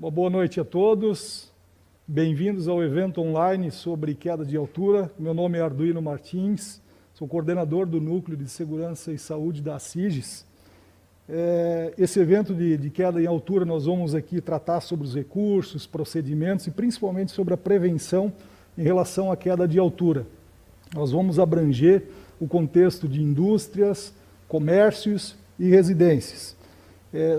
Uma boa noite a todos. Bem-vindos ao evento online sobre queda de altura. Meu nome é Arduino Martins, sou coordenador do Núcleo de Segurança e Saúde da CIGES. Esse evento de queda em altura, nós vamos aqui tratar sobre os recursos, procedimentos e principalmente sobre a prevenção em relação à queda de altura. Nós vamos abranger o contexto de indústrias, comércios e residências.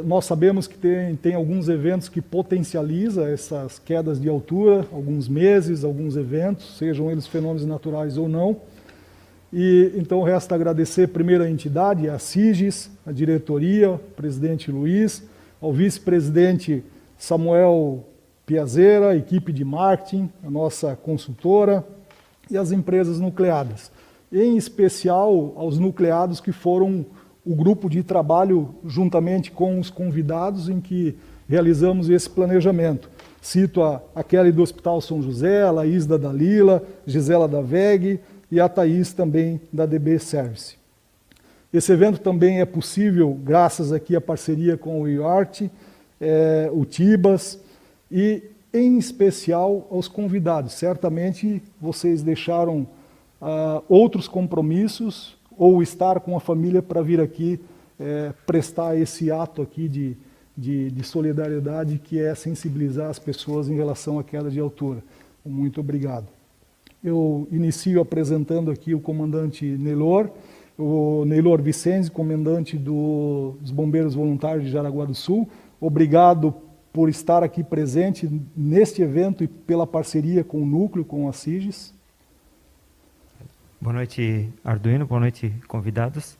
Nós sabemos que tem alguns eventos que potencializam essas quedas de altura, alguns meses, alguns eventos, sejam eles fenômenos naturais ou não. E então resta agradecer primeiro a entidade, a CIGES, a diretoria, o presidente Luiz, ao vice-presidente Samuel Piazeira, a equipe de marketing, a nossa consultora e as empresas nucleadas. Em especial aos nucleados que foram o grupo de trabalho juntamente com os convidados em que realizamos esse planejamento. Cito a Kelly do Hospital São José, a Laís da Dalila, Gisela da VEG e a Thaís também da DB Service. Esse evento também é possível graças aqui à parceria com o IORT, o TIBAS e em especial aos convidados. Certamente vocês deixaram outros compromissos ou estar com a família para vir aqui prestar esse ato aqui de solidariedade, que é sensibilizar as pessoas em relação à queda de altura. Muito obrigado. Eu inicio apresentando aqui o comandante Neylor, o Neylor Vicente, comandante dos Bombeiros Voluntários de Jaraguá do Sul. Obrigado por estar aqui presente neste evento e pela parceria com o Núcleo, com a CIGES. Boa noite, Arduino, boa noite, convidados.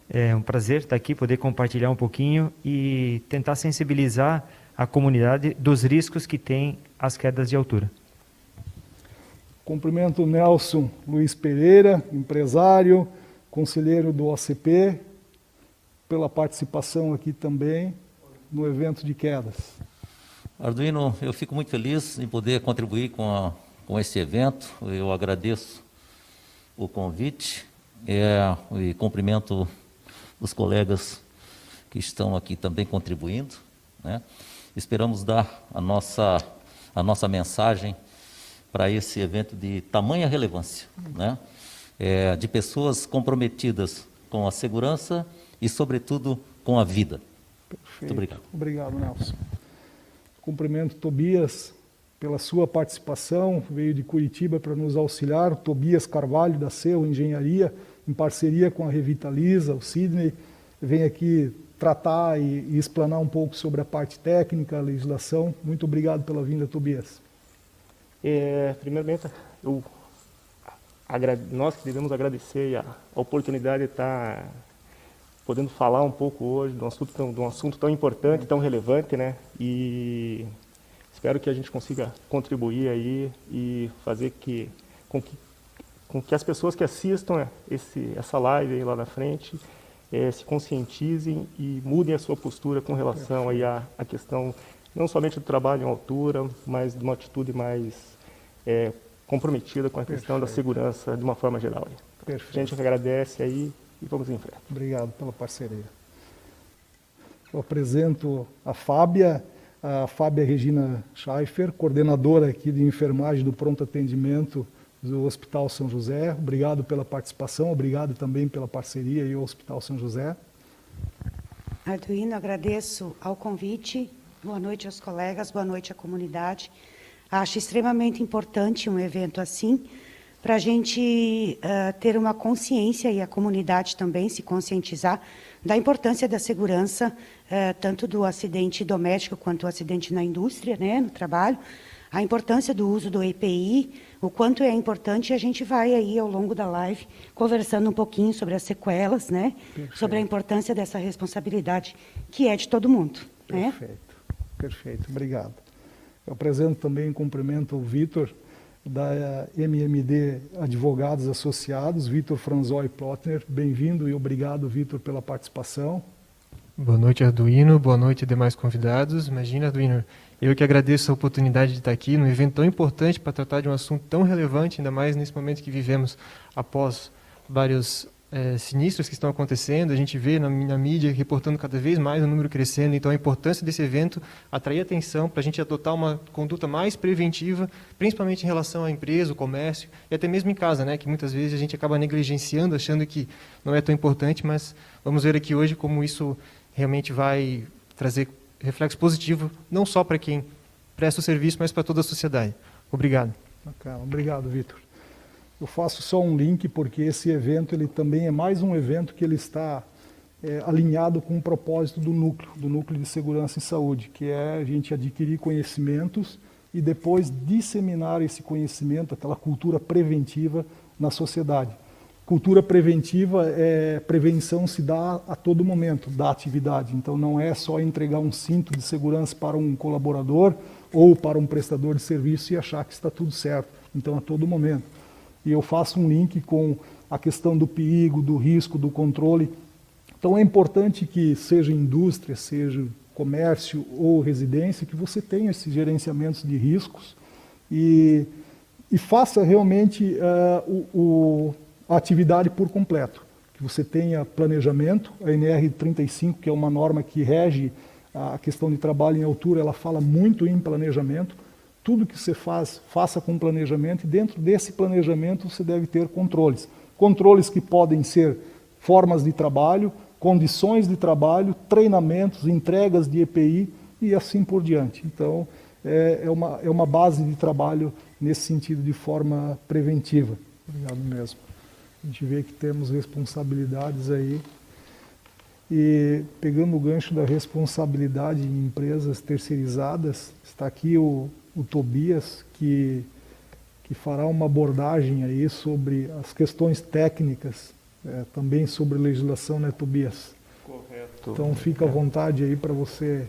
É um prazer estar aqui, poder compartilhar um pouquinho e tentar sensibilizar a comunidade dos riscos que tem as quedas de altura. Cumprimento o Nelson Luiz Pereira, empresário, conselheiro do OCP, pela participação aqui também no evento de quedas. Arduino, eu fico muito feliz em poder contribuir com esse evento. Eu agradeço o convite e cumprimento os colegas que estão aqui também contribuindo, né? Esperamos dar a nossa mensagem para esse evento de tamanha relevância, né? De pessoas comprometidas com a segurança e, sobretudo, com a vida. Perfeito. Muito obrigado. Obrigado, Nelson. Cumprimento Tobias pela sua participação, veio de Curitiba para nos auxiliar, o Tobias Carvalho, da CEU Engenharia, em parceria com a Revitaliza, o Sidney, vem aqui tratar e explanar um pouco sobre a parte técnica, a legislação. Muito obrigado pela vinda, Tobias. Primeiramente, nós que devemos agradecer a oportunidade de estar podendo falar um pouco hoje de um assunto tão importante, tão relevante, né? E espero que a gente consiga contribuir aí e fazer com que as pessoas que assistam essa live aí lá na frente se conscientizem e mudem a sua postura com relação aí à questão não somente do trabalho em altura, mas de uma atitude mais comprometida com a questão da segurança de uma forma geral. Perfeito. A gente agradece aí e vamos em frente. Obrigado pela parceria. Eu apresento a Fábia Regina Schaeffer, coordenadora aqui de enfermagem do pronto atendimento do Hospital São José. Obrigado pela participação, obrigado também pela parceria aí ao Hospital São José. Arduino, agradeço ao convite. Boa noite aos colegas, boa noite à comunidade. Acho extremamente importante um evento assim, para a gente ter uma consciência e a comunidade também se conscientizar da importância da segurança, tanto do acidente doméstico quanto do acidente na indústria, né, no trabalho, a importância do uso do EPI, o quanto é importante, a gente vai aí ao longo da live conversando um pouquinho sobre as sequelas, né, sobre a importância dessa responsabilidade que é de todo mundo. Perfeito, né? Perfeito, obrigado. Eu apresento também, cumprimento o Vitor, da MMD Advogados Associados, Vitor Franzói Plotner. Bem-vindo e obrigado, Vitor, pela participação. Boa noite, Arduino. Boa noite, demais convidados. Imagina, Arduino, eu que agradeço a oportunidade de estar aqui num evento tão importante para tratar de um assunto tão relevante, ainda mais nesse momento que vivemos após vários sinistros que estão acontecendo, a gente vê na mídia reportando cada vez mais o número crescendo, então a importância desse evento atrair atenção para a gente adotar uma conduta mais preventiva, principalmente em relação à empresa, o comércio e até mesmo em casa, né, que muitas vezes a gente acaba negligenciando, achando que não é tão importante, mas vamos ver aqui hoje como isso realmente vai trazer reflexo positivo, não só para quem presta o serviço, mas para toda a sociedade. Obrigado. Bacana, obrigado, Vitor. Eu faço só um link porque esse evento ele também é mais um evento que ele está alinhado com o propósito do Núcleo de Segurança e Saúde, que é a gente adquirir conhecimentos e depois disseminar esse conhecimento, aquela cultura preventiva na sociedade. Cultura preventiva prevenção se dá a todo momento da atividade, então não é só entregar um cinto de segurança para um colaborador ou para um prestador de serviço e achar que está tudo certo, então a todo momento. E eu faço um link com a questão do perigo, do risco, do controle. Então é importante que seja indústria, seja comércio ou residência, que você tenha esses gerenciamentos de riscos e faça realmente a atividade por completo. Que você tenha planejamento, a NR35, que é uma norma que rege a questão de trabalho em altura, ela fala muito em planejamento. Tudo que você faça com planejamento, e dentro desse planejamento você deve ter controles. Controles que podem ser formas de trabalho, condições de trabalho, treinamentos, entregas de EPI e assim por diante. Então, é uma base de trabalho nesse sentido, de forma preventiva. Obrigado mesmo. A gente vê que temos responsabilidades aí. E pegando o gancho da responsabilidade em empresas terceirizadas, está aqui o Tobias, que fará uma abordagem aí sobre as questões técnicas, também sobre legislação, né, Tobias? Correto. Então fica à vontade aí para você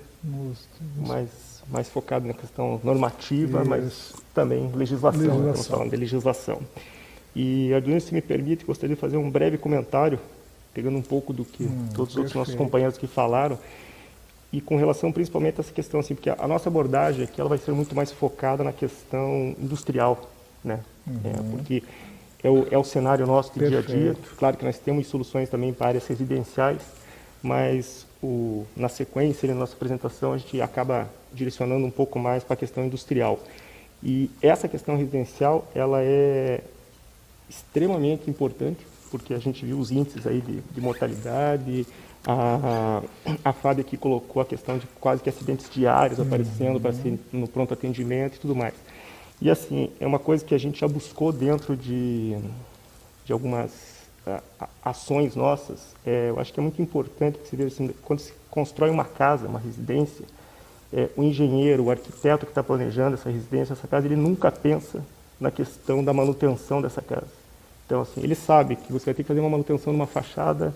mais focado na questão normativa, mas também legislação. Estamos falando de legislação. E, Arduino, se me permite, gostaria de fazer um breve comentário, pegando um pouco do que todos os outros nossos companheiros que falaram, e com relação principalmente a essa questão, assim, porque a nossa abordagem aqui ela vai ser muito mais focada na questão industrial, né? Porque é o cenário nosso de dia a dia. Claro que nós temos soluções também para áreas residenciais, mas na sequência da nossa apresentação a gente acaba direcionando um pouco mais para a questão industrial. E essa questão residencial ela é extremamente importante, porque a gente viu os índices aí de mortalidade. A Fábio aqui colocou a questão de quase que acidentes diários aparecendo para ser no pronto atendimento e tudo mais. E assim, é uma coisa que a gente já buscou dentro de algumas ações nossas. Eu acho que é muito importante que você veja assim, quando se constrói uma casa, uma residência, o engenheiro, o arquiteto que está planejando essa residência, essa casa, ele nunca pensa na questão da manutenção dessa casa. Então, assim, ele sabe que você vai ter que fazer uma manutenção numa fachada,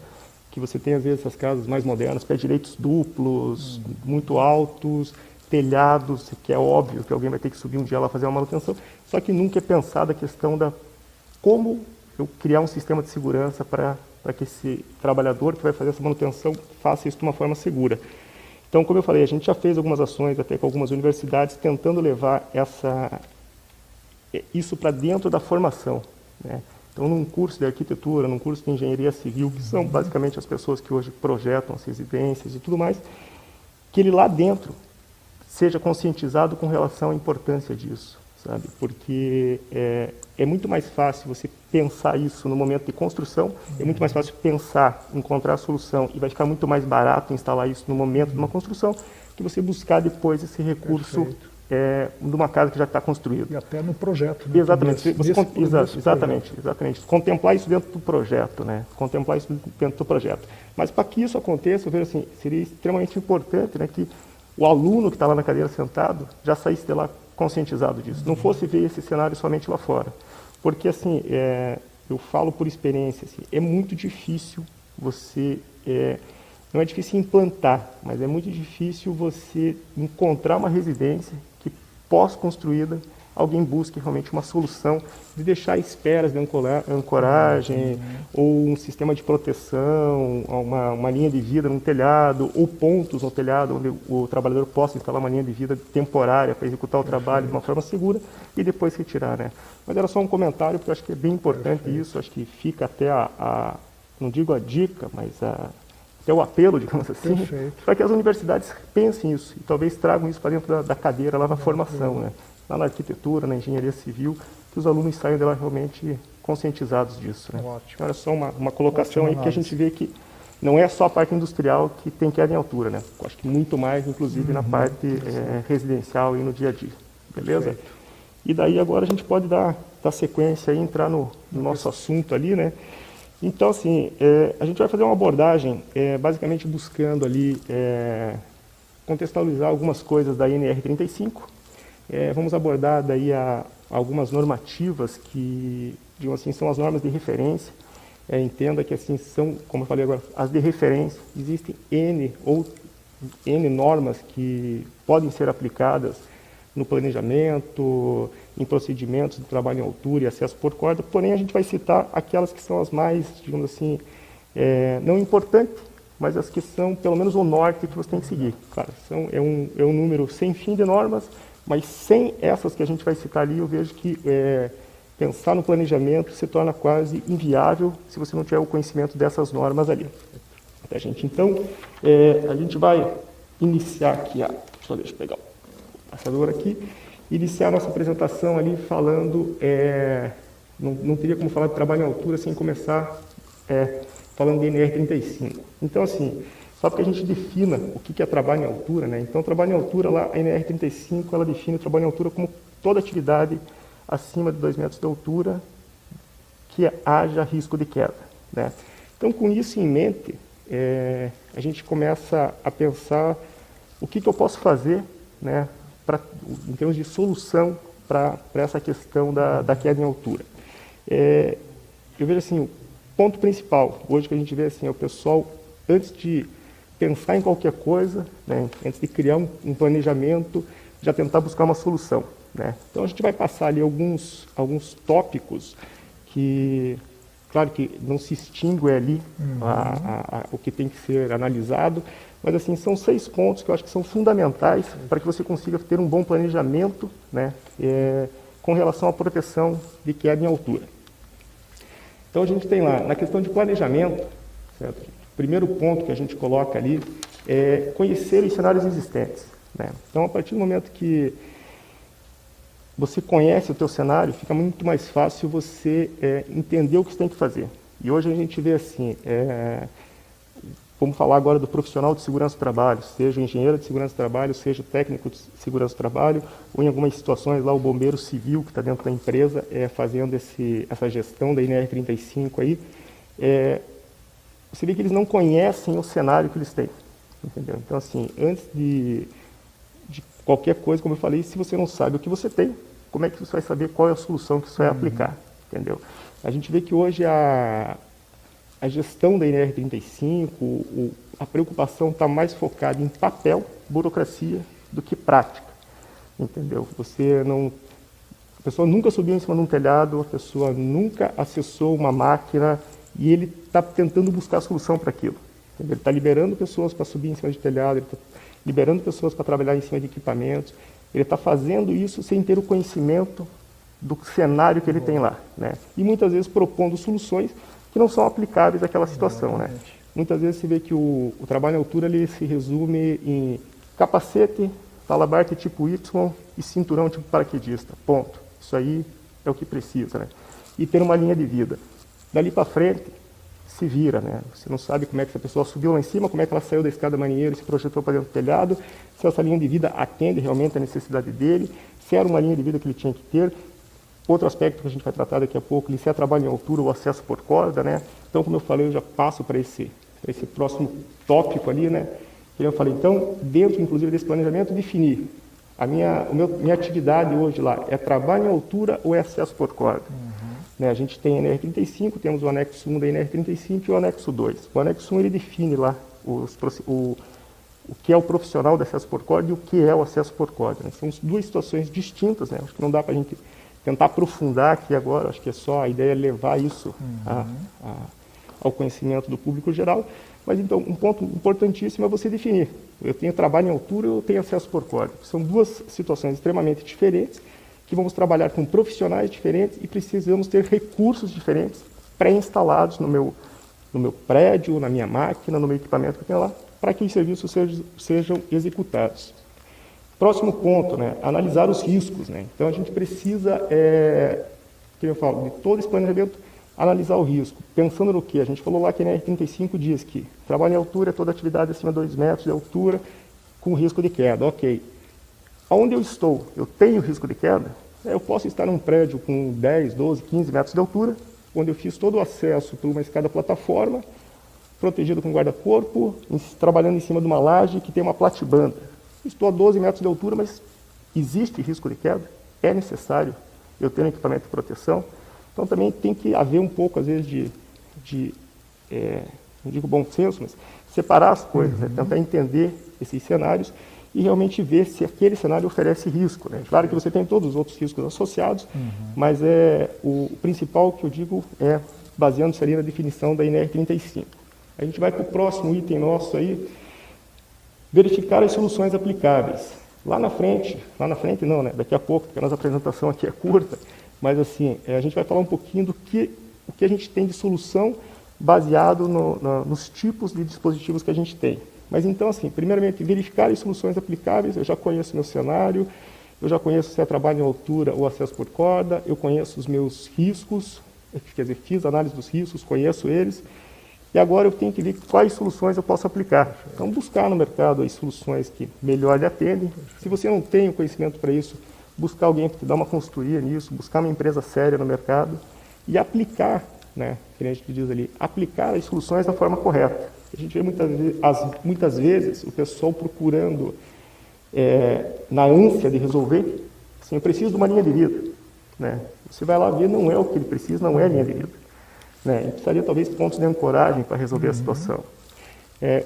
que você tem, às vezes, essas casas mais modernas, pé direitos duplos, muito altos, telhados, que é óbvio que alguém vai ter que subir um dia lá fazer uma manutenção, só que nunca é pensada a questão da como eu criar um sistema de segurança para que esse trabalhador que vai fazer essa manutenção faça isso de uma forma segura. Então, como eu falei, a gente já fez algumas ações, até com algumas universidades, tentando levar isso para dentro da formação, né? Então, num curso de arquitetura, num curso de engenharia civil, que são basicamente as pessoas que hoje projetam as residências e tudo mais, que ele lá dentro seja conscientizado com relação à importância disso, sabe? Porque é muito mais fácil você pensar isso no momento de construção, é muito mais fácil pensar, encontrar a solução, e vai ficar muito mais barato instalar isso no momento de uma construção, que você buscar depois esse recurso de uma casa que já está construída. E até no projeto. Né? Exatamente. Exatamente. Contemplar isso dentro do projeto, né? Contemplar isso dentro do projeto. Mas para que isso aconteça, eu vejo assim, seria extremamente importante, né, que o aluno que está lá na cadeira sentado já saísse de lá conscientizado disso. Não fosse ver esse cenário somente lá fora. Porque, assim, eu falo por experiência, assim, é muito difícil você... não é difícil implantar, mas é muito difícil você encontrar uma residência que, pós-construída, alguém busque realmente uma solução de deixar esperas de ancoragem, ou um sistema de proteção, uma linha de vida no telhado, ou pontos no telhado onde o trabalhador possa instalar uma linha de vida temporária para executar o trabalho de uma forma segura e depois retirar, né? Mas era só um comentário, porque eu acho que é bem importante isso, acho que fica até não digo a dica, mas até o apelo, digamos assim, para que as universidades pensem isso e talvez tragam isso para dentro da cadeira lá na formação, né? Lá na arquitetura, na engenharia civil, que os alunos saiam de lá realmente conscientizados disso. Né? Ótimo. Era só uma colocação aí que a gente vê que não é só a parte industrial que tem queda em altura, né? Acho que muito mais, inclusive, na parte residencial e no dia a dia. Beleza? Perfeito. E daí agora a gente pode dar sequência e entrar no nosso assunto ali, né? Então, assim, a gente vai fazer uma abordagem basicamente buscando ali contextualizar algumas coisas da NR35. Vamos abordar daí algumas normativas que, digamos assim, são as normas de referência. Entenda que assim são, como eu falei agora, as de referência. Existem N normas que podem ser aplicadas no planejamento, em procedimentos de trabalho em altura e acesso por corda, porém a gente vai citar aquelas que são as mais, digamos assim, não importantes, mas as que são pelo menos o norte que você tem que seguir. Claro, é um número sem fim de normas, mas sem essas que a gente vai citar ali, eu vejo que pensar no planejamento se torna quase inviável se você não tiver o conhecimento dessas normas ali. Tá, gente? Então, a gente vai iniciar aqui, deixa eu pegar o passador aqui, iniciar a nossa apresentação ali falando, não teria como falar de trabalho em altura sem começar falando de NR35. Então, assim, só para que a gente defina o que é trabalho em altura, né? Então, trabalho em altura, lá, a NR35, ela define o trabalho em altura como toda atividade acima de 2 metros de altura que haja risco de queda, né? Então, com isso em mente, a gente começa a pensar o que eu posso fazer, né, em termos de solução para essa questão da queda em altura. Eu vejo assim, o ponto principal, hoje que a gente vê assim, é o pessoal, antes de pensar em qualquer coisa, né, antes de criar um planejamento, já tentar buscar uma solução, né? Então a gente vai passar ali alguns tópicos que, claro que não se extingue ali o que tem que ser analisado, mas assim, são 6 pontos que eu acho que são fundamentais para que você consiga ter um bom planejamento, né, com relação à proteção de queda em altura. Então a gente tem lá, na questão de planejamento, certo? O primeiro ponto que a gente coloca ali é conhecer os cenários existentes, né? Então, a partir do momento que você conhece o teu cenário, fica muito mais fácil você entender o que você tem que fazer. E hoje a gente vê assim, vamos falar agora do profissional de segurança do trabalho, seja o engenheiro de segurança do trabalho, seja o técnico de segurança do trabalho, ou em algumas situações lá o bombeiro civil que está dentro da empresa fazendo essa gestão da NR35 aí, você vê que eles não conhecem o cenário que eles têm, entendeu? Então, assim, antes de qualquer coisa, como eu falei, se você não sabe o que você tem, como é que você vai saber qual é a solução que você vai aplicar, entendeu? A gente vê que hoje a gestão da NR35, a preocupação está mais focada em papel, burocracia, do que prática, entendeu? A pessoa nunca subiu em cima de um telhado, a pessoa nunca acessou uma máquina e ele está tentando buscar a solução para aquilo. Entendeu? Ele está liberando pessoas para subir em cima de telhado, ele está liberando pessoas para trabalhar em cima de equipamentos, ele está fazendo isso sem ter o conhecimento do cenário que ele tem lá, né? E muitas vezes propondo soluções que não são aplicáveis àquela situação, né? Muitas vezes se vê que o trabalho em altura ele se resume em capacete, talabarte tipo Y e cinturão tipo paraquedista, ponto. Isso aí é o que precisa, né? E ter uma linha de vida. Dali para frente, se vira, né? Você não sabe como é que essa pessoa subiu lá em cima, como é que ela saiu da escada marinheiro e se projetou para dentro do telhado, se essa linha de vida atende realmente a necessidade dele, se era uma linha de vida que ele tinha que ter. Outro aspecto que a gente vai tratar daqui a pouco, se é trabalho em altura ou acesso por corda, né? Então, como eu falei, eu já passo para esse próximo tópico ali, né? Eu falei, então, dentro, inclusive, desse planejamento, definir a minha atividade hoje lá, é trabalho em altura ou é acesso por corda? Né, a gente tem a NR35, temos o anexo 1 da NR35 e o anexo 2. O anexo 1 ele define lá o que é o profissional de acesso por corda e o que é o acesso por corda. Né? São 2 situações distintas, né? Acho que não dá para a gente tentar aprofundar aqui agora, acho que é só a ideia levar isso ao conhecimento do público geral. Mas então, um ponto importantíssimo é você definir. Eu tenho trabalho em altura ou eu tenho acesso por corda. São 2 situações extremamente diferentes, que vamos trabalhar com profissionais diferentes e precisamos ter recursos diferentes pré-instalados no no meu prédio, na minha máquina, no meu equipamento que eu tenho lá, para que os serviços sejam executados. Próximo ponto, né, analisar os riscos. Né? Então, a gente precisa, como eu falo, de todo esse planejamento, analisar o risco. Pensando no quê? A gente falou lá que na R35 diz que trabalho em altura é toda atividade acima de 2 metros de altura com risco de queda. Ok. Onde eu estou, eu tenho risco de queda? Eu posso estar num prédio com 10, 12, 15 metros de altura, onde eu fiz todo o acesso por uma escada plataforma, protegido com guarda-corpo, trabalhando em cima de uma laje que tem uma platibanda. Estou a 12 metros de altura, mas existe risco de queda? É necessário eu ter um equipamento de proteção? Então também tem que haver um pouco, às vezes, não digo bom senso, mas separar as coisas, né? Tentar entender esses cenários e realmente ver se aquele cenário oferece risco. Né? Claro que você tem todos os outros riscos associados, mas o principal que eu digo é baseando-se ali na definição da NR35. A gente vai para o próximo item nosso aí, verificar as soluções aplicáveis. Lá na frente não, né? Daqui a pouco, porque a nossa apresentação aqui é curta, mas assim, a gente vai falar um pouquinho o que a gente tem de solução baseado nos tipos de dispositivos que a gente tem. Mas então, assim, primeiramente, verificar as soluções aplicáveis. Eu já conheço meu cenário, eu já conheço se é trabalho em altura ou acesso por corda, eu conheço os meus riscos, quer dizer, fiz análise dos riscos, conheço eles, e agora eu tenho que ver quais soluções eu posso aplicar. Então, buscar no mercado as soluções que melhor lhe atendem. Se você não tem o conhecimento para isso, buscar alguém que te dá uma consultoria nisso, buscar uma empresa séria no mercado e aplicar, né, que a gente diz ali, aplicar as soluções da forma correta. A gente vê muitas vezes o pessoal procurando, na ânsia de resolver, assim, eu preciso de uma linha de vida. Né? Você vai lá ver, não é o que ele precisa, não é a linha de vida. Né? Ele precisaria talvez de pontos de ancoragem para resolver a situação.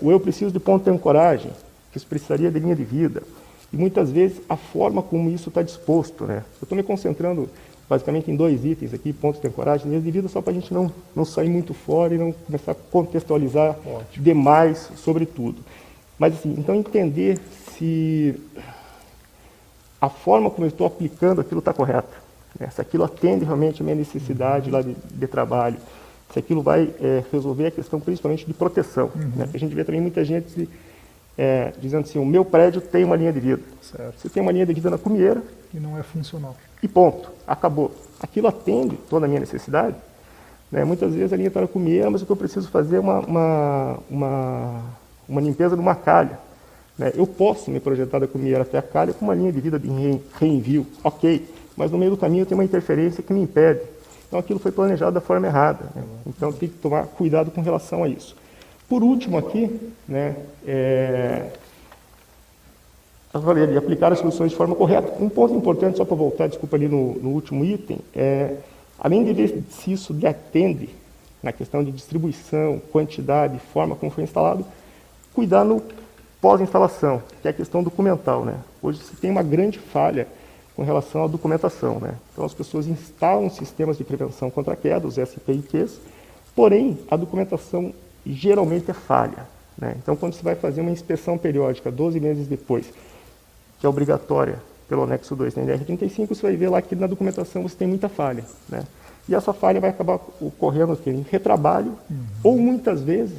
Ou eu preciso de ponto de ancoragem, que isso precisaria de linha de vida. E muitas vezes a forma como isso está disposto. Né? Eu estou me concentrando basicamente em 2 itens aqui, pontos de ancoragem, linhas de vida, só para a gente não sair muito fora e não começar a contextualizar demais sobre tudo. Mas assim, então entender se a forma como eu estou aplicando aquilo está correta, né? Se aquilo atende realmente a minha necessidade lá de trabalho, se aquilo vai resolver a questão principalmente de proteção. Né? Porque a gente vê também muita gente dizendo assim, o meu prédio tem uma linha de vida. Certo. Você tem uma linha de vida na cumieira. E não é funcional. E ponto, acabou. Aquilo atende toda a minha necessidade. Né? Muitas vezes a linha está na cumieira, mas o que eu preciso fazer é uma limpeza de uma calha. Né? Eu posso me projetar da cumieira até a calha com uma linha de vida de reenvio, ok, mas no meio do caminho tem uma interferência que me impede. Então aquilo foi planejado da forma errada. Né? Então tem que tomar cuidado com relação a isso. Por último aqui, né, eu falei ali, aplicar as soluções de forma correta. Um ponto importante, só para voltar, desculpa, ali no último item, além de ver se isso lhe atende na questão de distribuição, quantidade, forma como foi instalado, cuidar no pós-instalação, que é a questão documental. Né? Hoje se tem uma grande falha com relação à documentação. Né? Então as pessoas instalam sistemas de prevenção contra queda, os SPIQs, porém a documentação geralmente é falha. Né? Então quando você vai fazer uma inspeção periódica 12 meses depois, que é obrigatória pelo anexo 2 da NR35, você vai ver lá que na documentação você tem muita falha. Né? E essa falha vai acabar ocorrendo em retrabalho, ou muitas vezes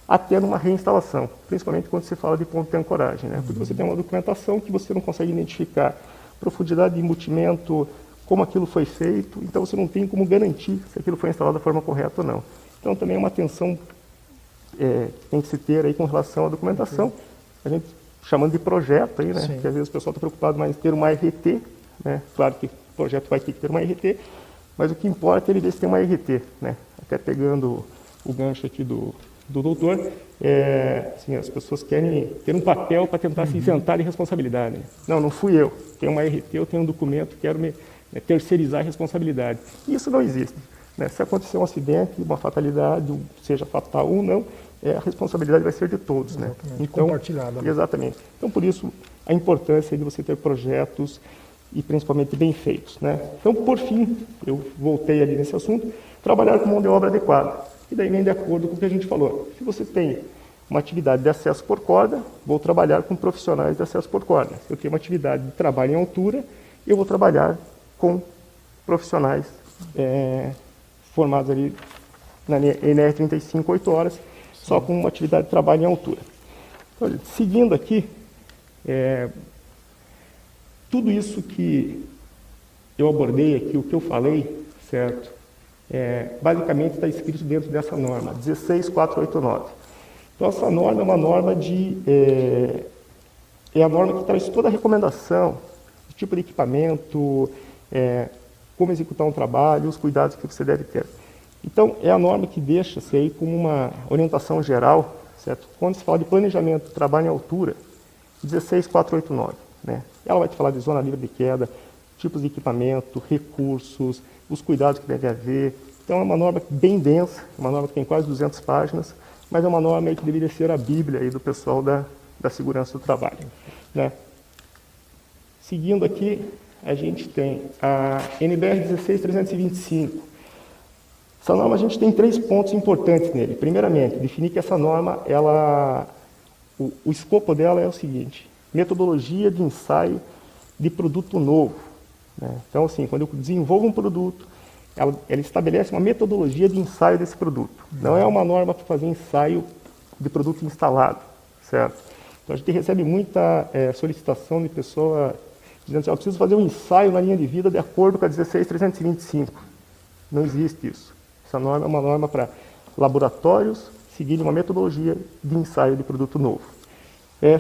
até numa reinstalação, principalmente quando se fala de ponto de ancoragem. Né? Porque você tem uma documentação que você não consegue identificar profundidade de embutimento, como aquilo foi feito, então você não tem como garantir se aquilo foi instalado da forma correta ou não. Então também é uma atenção que tem que se ter aí com relação à documentação. A gente chamando de projeto aí, né? Que às vezes o pessoal está preocupado mais em ter uma RT, né? Claro que o projeto vai ter que ter uma RT, mas o que importa é ele ver se tem uma RT, né? Até pegando o gancho aqui do doutor, assim, as pessoas querem ter um papel para tentar se isentar de responsabilidade. Né? Não fui eu. Tenho uma RT, eu tenho um documento, quero terceirizar a responsabilidade. Isso não existe. Né? Se acontecer um acidente, uma fatalidade, seja fatal ou não, a responsabilidade vai ser de todos. Né? Então, compartilhada. Né? Exatamente. Então, por isso, a importância de você ter projetos e principalmente bem feitos. Né? Então, por fim, eu voltei ali nesse assunto, trabalhar com mão de obra adequada. E daí vem de acordo com o que a gente falou. Se você tem uma atividade de acesso por corda, vou trabalhar com profissionais de acesso por corda. Se eu tenho uma atividade de trabalho em altura, eu vou trabalhar com profissionais formados ali na NR35 8 horas, só com uma atividade de trabalho em altura. Então, seguindo aqui, tudo isso que eu abordei aqui, o que eu falei, certo? Basicamente está escrito dentro dessa norma, 16489. Então, essa norma é uma norma é a norma que traz toda a recomendação, o tipo de equipamento, como executar um trabalho, os cuidados que você deve ter. Então, é a norma que deixa-se aí como uma orientação geral, certo? Quando se fala de planejamento de trabalho em altura, 16489, né? Ela vai te falar de zona livre de queda, tipos de equipamento, recursos, os cuidados que deve haver. Então, é uma norma bem densa, uma norma que tem quase 200 páginas, mas é uma norma aí que deveria ser a bíblia aí do pessoal da segurança do trabalho, né? Seguindo aqui, a gente tem a NBR 16325. Essa norma, a gente tem 3 pontos importantes nele. Primeiramente, definir que essa norma, o escopo dela é o seguinte: metodologia de ensaio de produto novo, né? Então, assim, quando eu desenvolvo um produto, ela estabelece uma metodologia de ensaio desse produto. Não é uma norma para fazer ensaio de produto instalado, certo? Então, a gente recebe muita solicitação de pessoa dizendo assim: eu preciso fazer um ensaio na linha de vida de acordo com a 16325. Não existe isso. Essa norma é uma norma para laboratórios seguirem uma metodologia de ensaio de produto novo.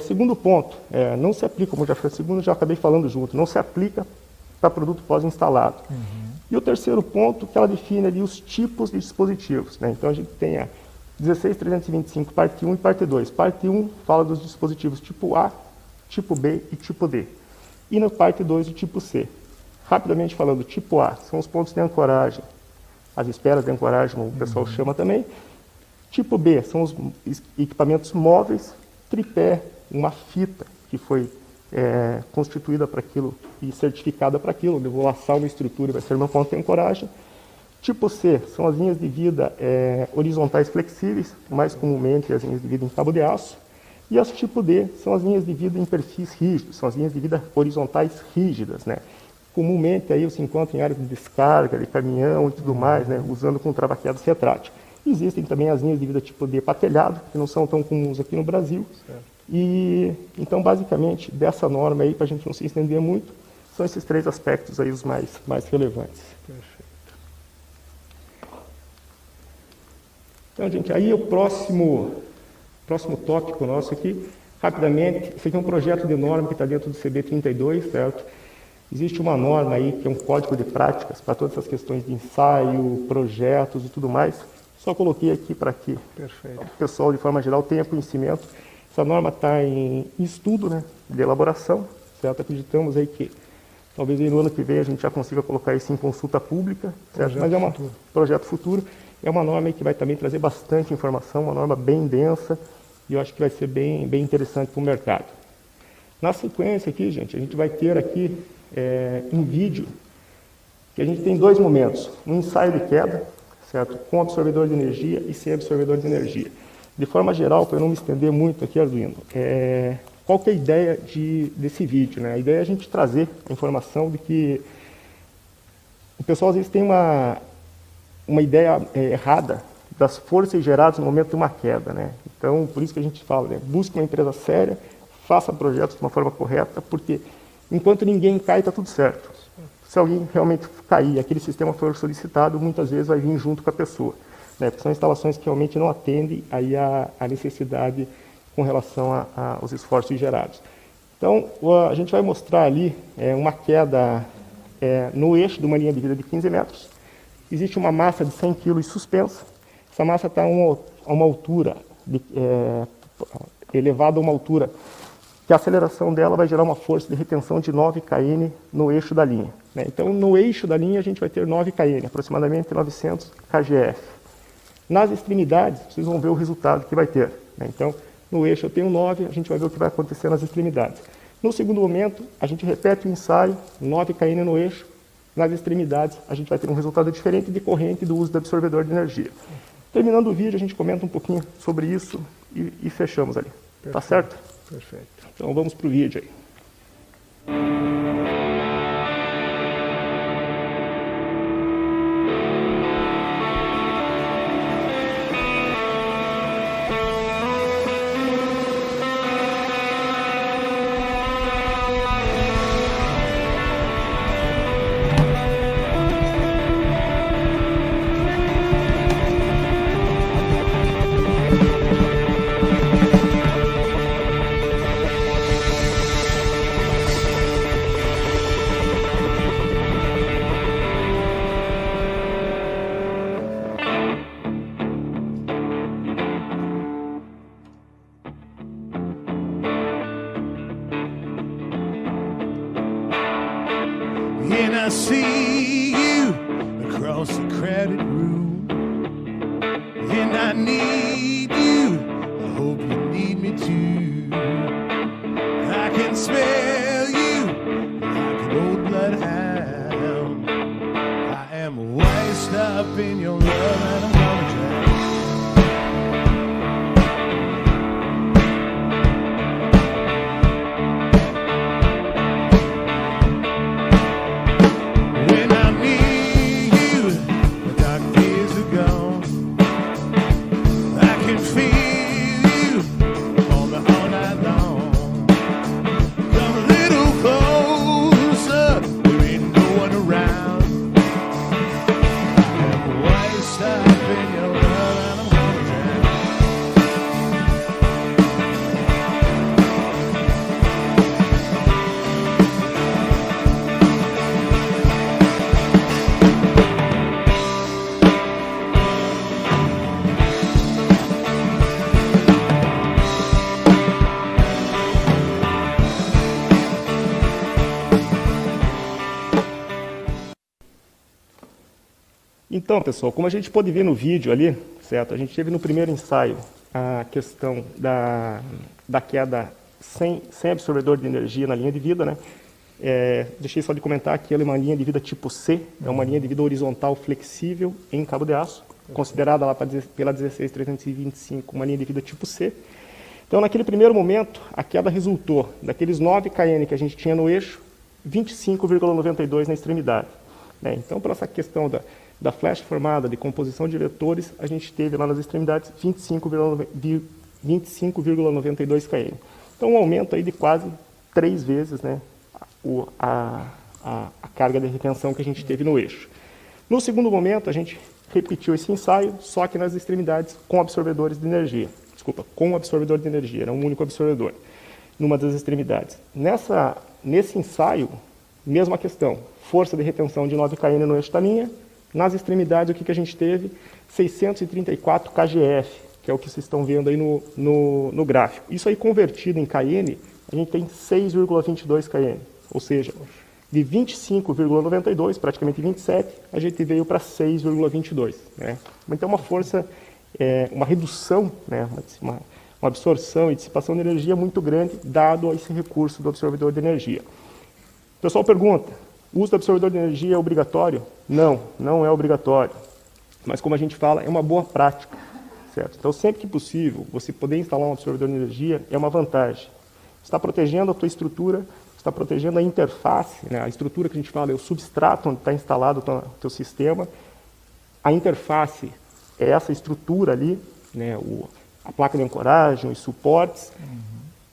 Segundo ponto, não se aplica, como já foi segundo, já acabei falando junto, não se aplica para produto pós-instalado. E o terceiro ponto, que ela define ali os tipos de dispositivos, né? Então, a gente tem a 16325, parte 1 e parte 2. Parte 1 fala dos dispositivos tipo A, tipo B e tipo D. E na parte 2, o tipo C. Rapidamente falando, tipo A são os pontos de ancoragem, as esperas de ancoragem, como o pessoal chama também. Tipo B são os equipamentos móveis, tripé, uma fita que foi constituída para aquilo e certificada para aquilo, onde eu vou laçar uma estrutura e vai ser meu ponto de ancoragem. Tipo C são as linhas de vida horizontais flexíveis, mais comumente as linhas de vida em cabo de aço. E as tipo D são as linhas de vida em perfis rígidos, são as linhas de vida horizontais rígidas, né? Comumente aí se encontra em áreas de descarga, de caminhão e tudo mais, né? Usando com trava-quedas retrátil. Existem também as linhas de vida tipo D patelhado, que não são tão comuns aqui no Brasil. Certo. E então, basicamente, dessa norma aí, para a gente não se estender muito, são esses 3 aspectos aí os mais relevantes. Perfeito. Então, gente, aí o próximo tópico nosso aqui, rapidamente, esse aqui é um projeto de norma que está dentro do CB32, certo? Existe uma norma aí que é um código de práticas para todas essas questões de ensaio, projetos e tudo mais. Só coloquei aqui para que o pessoal, de forma geral, tenha conhecimento. Essa norma está em estudo, né, de elaboração, certo? Acreditamos aí que talvez aí no ano que vem a gente já consiga colocar isso em consulta pública, certo? Mas é um projeto futuro. É uma norma aí que vai também trazer bastante informação, uma norma bem densa, e eu acho que vai ser bem interessante para o mercado. Na sequência aqui, gente, a gente vai ter aqui um vídeo que a gente tem 2 momentos: um ensaio de queda, certo? Com absorvedor de energia e sem absorvedor de energia. De forma geral, para eu não me estender muito aqui, Arduino, qual que é a ideia desse vídeo, né? A ideia é a gente trazer a informação de que o pessoal às vezes tem uma ideia errada das forças geradas no momento de uma queda, né? Então, por isso que a gente fala, né? Busque uma empresa séria, faça projetos de uma forma correta, porque enquanto ninguém cai, está tudo certo. Se alguém realmente cair, aquele sistema for solicitado, muitas vezes vai vir junto com a pessoa, né? Porque são instalações que realmente não atendem aí a necessidade com relação aos esforços gerados. Então, a gente vai mostrar ali uma queda no eixo de uma linha de vida de 15 metros. Existe uma massa de 100 kg suspensa. Essa massa está a uma altura, elevada a uma altura, que a aceleração dela vai gerar uma força de retenção de 9 kN no eixo da linha, né? Então, no eixo da linha, a gente vai ter 9 kN, aproximadamente 900 kgf. Nas extremidades, vocês vão ver o resultado que vai ter, né? Então, no eixo eu tenho 9, a gente vai ver o que vai acontecer nas extremidades. No segundo momento, a gente repete o ensaio, 9 kN no eixo. Nas extremidades, a gente vai ter um resultado diferente decorrente do uso do absorvedor de energia. Terminando o vídeo, a gente comenta um pouquinho sobre isso e fechamos ali. Perfeito. Tá certo? Perfeito. Então vamos para o vídeo aí. across the crowded room. And I need you, I hope you need me too. I can smell you like an old bloodhound. I am washed up in your love and I'm gonna drown. When I'm near you, the dark days are gone. I can feel you on the all night long. Come a little closer, there ain't no one around. I'm washed up in your love and I'm gonna drown. Então, pessoal, como a gente pôde ver no vídeo ali, certo? A gente teve no primeiro ensaio a questão da queda sem absorvedor de energia na linha de vida, né? Deixei só de comentar que ela é uma linha de vida tipo C, é uma linha de vida horizontal flexível em cabo de aço, considerada lá pela 16325 uma linha de vida tipo C. Então, naquele primeiro momento, a queda resultou daqueles 9 kN que a gente tinha no eixo, 25,92 na extremidade, né? Então, por essa questão da flecha formada, de composição de vetores, a gente teve lá nas extremidades 25,92 kN. Então, um aumento aí de quase 3 vezes, né, a carga de retenção que a gente teve no eixo. No segundo momento, a gente repetiu esse ensaio, só que nas extremidades com absorvedores de energia. Desculpa, com absorvedor de energia, era um único absorvedor, numa das extremidades. Nesse ensaio, mesma questão, força de retenção de 9 kN no eixo da linha. Nas extremidades, o que a gente teve? 634 kgf, que é o que vocês estão vendo aí no gráfico. Isso aí convertido em kN, a gente tem 6,22 kN. Ou seja, de 25,92, praticamente 27, a gente veio para 6,22. Né? Então, uma força, uma redução, né? uma absorção e dissipação de energia muito grande, dado a esse recurso do absorvedor de energia. O pessoal pergunta, o uso do absorvedor de energia é obrigatório? Não, não é obrigatório. Mas, como a gente fala, é uma boa prática, certo? Então, sempre que possível, você poder instalar um absorvedor de energia é uma vantagem. Você está protegendo a tua estrutura, está protegendo a interface, né? A estrutura que a gente fala é o substrato onde está instalado o teu sistema. A interface é essa estrutura ali, né? A placa de ancoragem, os suportes.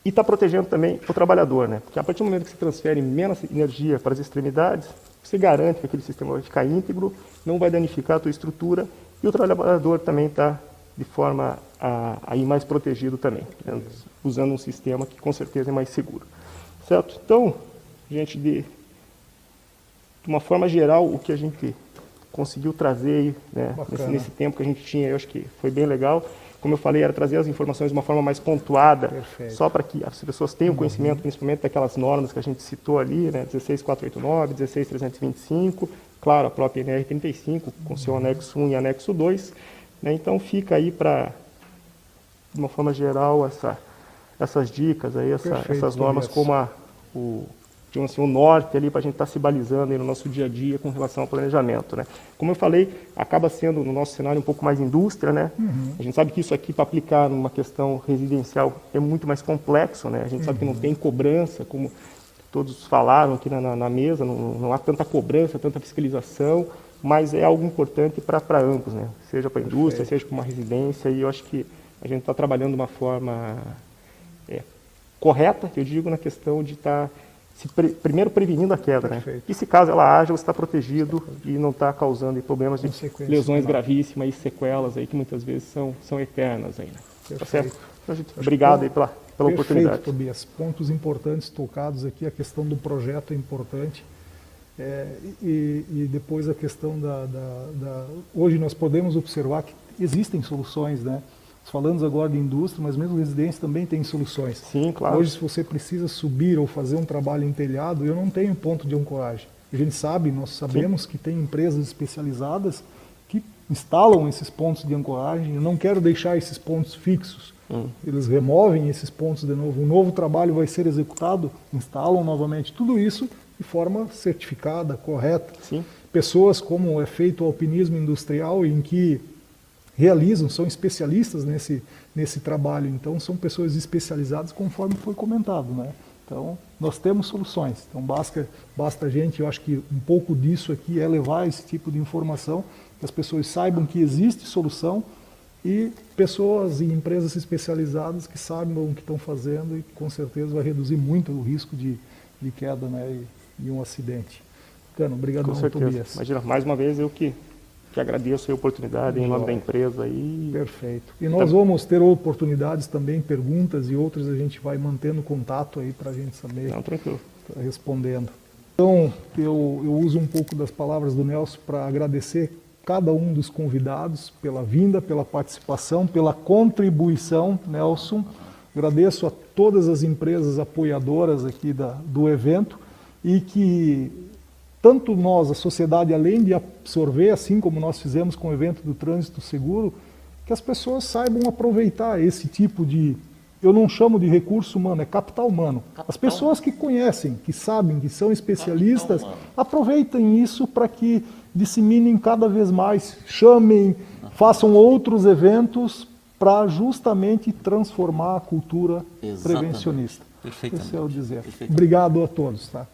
E está protegendo também o trabalhador, né? Porque a partir do momento que você transfere menos energia para as extremidades, você garante que aquele sistema vai ficar íntegro, não vai danificar a tua estrutura e o trabalhador também está de forma a ir mais protegido também, né? Usando um sistema que com certeza é mais seguro. Certo? Então, gente, de uma forma geral, o que a gente conseguiu trazer aí, né, nesse tempo que a gente tinha, eu acho que foi bem legal. Como eu falei, era trazer as informações de uma forma mais pontuada, perfeito, só para que as pessoas tenham conhecimento, principalmente daquelas normas que a gente citou ali, né, 16489, 16325, claro, a própria NR35, com seu anexo 1 e anexo 2. Né, então, fica aí para, de uma forma geral, essas dicas, aí, essas normas, como digamos assim, o norte ali para a gente estar se balizando aí no nosso dia a dia com relação ao planejamento, né? Como eu falei, acaba sendo no nosso cenário um pouco mais indústria, né? A gente sabe que isso aqui para aplicar numa questão residencial é muito mais complexo, né? A gente sabe que não tem cobrança, como todos falaram aqui na mesa, não há tanta cobrança, tanta fiscalização, mas é algo importante para ambos, né? Seja para a indústria, seja para uma residência, e eu acho que a gente está trabalhando de uma forma correta, eu digo, na questão de estar primeiro prevenindo a queda, né? E se caso ela haja, você está protegido e não está causando problemas de lesões gravíssimas e sequelas aí que muitas vezes são eternas aí, né? Tá certo? Então, gente, obrigado aí pela oportunidade. Tobias. Pontos importantes tocados aqui, a questão do projeto é importante. E depois a questão hoje nós podemos observar que existem soluções, né? Falamos agora de indústria, mas mesmo residência também tem soluções. Sim, claro. Hoje, se você precisa subir ou fazer um trabalho em telhado, eu não tenho ponto de ancoragem. A gente sabe, nós sabemos que tem empresas especializadas que instalam esses pontos de ancoragem. Eu não quero deixar esses pontos fixos. Eles removem esses pontos de novo. Um novo trabalho vai ser executado, instalam novamente. Tudo isso de forma certificada, correta. Sim. Pessoas como é feito o alpinismo industrial, em que realizam, são especialistas nesse trabalho. Então, são pessoas especializadas, conforme foi comentado, né? Então, nós temos soluções. Então, basta a gente, eu acho que um pouco disso aqui é levar esse tipo de informação, que as pessoas saibam que existe solução e pessoas e empresas especializadas que sabem o que estão fazendo e que, com certeza, vai reduzir muito o risco de queda, né, e um acidente. Cano, obrigado, Com certeza. Tobias. Imagina, mais uma vez eu que agradeço a oportunidade em nome da empresa aí. Perfeito. E nós vamos ter oportunidades também, perguntas e outras a gente vai mantendo contato aí para a gente saber. Não, tranquilo. Tá respondendo. Então, eu uso um pouco das palavras do Nelson para agradecer cada um dos convidados pela vinda, pela participação, pela contribuição, Nelson. Agradeço a todas as empresas apoiadoras aqui do evento e que tanto nós, a sociedade, além de absorver, assim como nós fizemos com o evento do Trânsito Seguro, que as pessoas saibam aproveitar esse tipo de, eu não chamo de recurso humano, é capital humano. As pessoas que conhecem, que sabem, que são especialistas, aproveitem isso para que disseminem cada vez mais, chamem, façam outros eventos para justamente transformar a cultura prevencionista. Perfeitamente. Esse é o dizer. Perfeitamente. Obrigado a todos. Tá?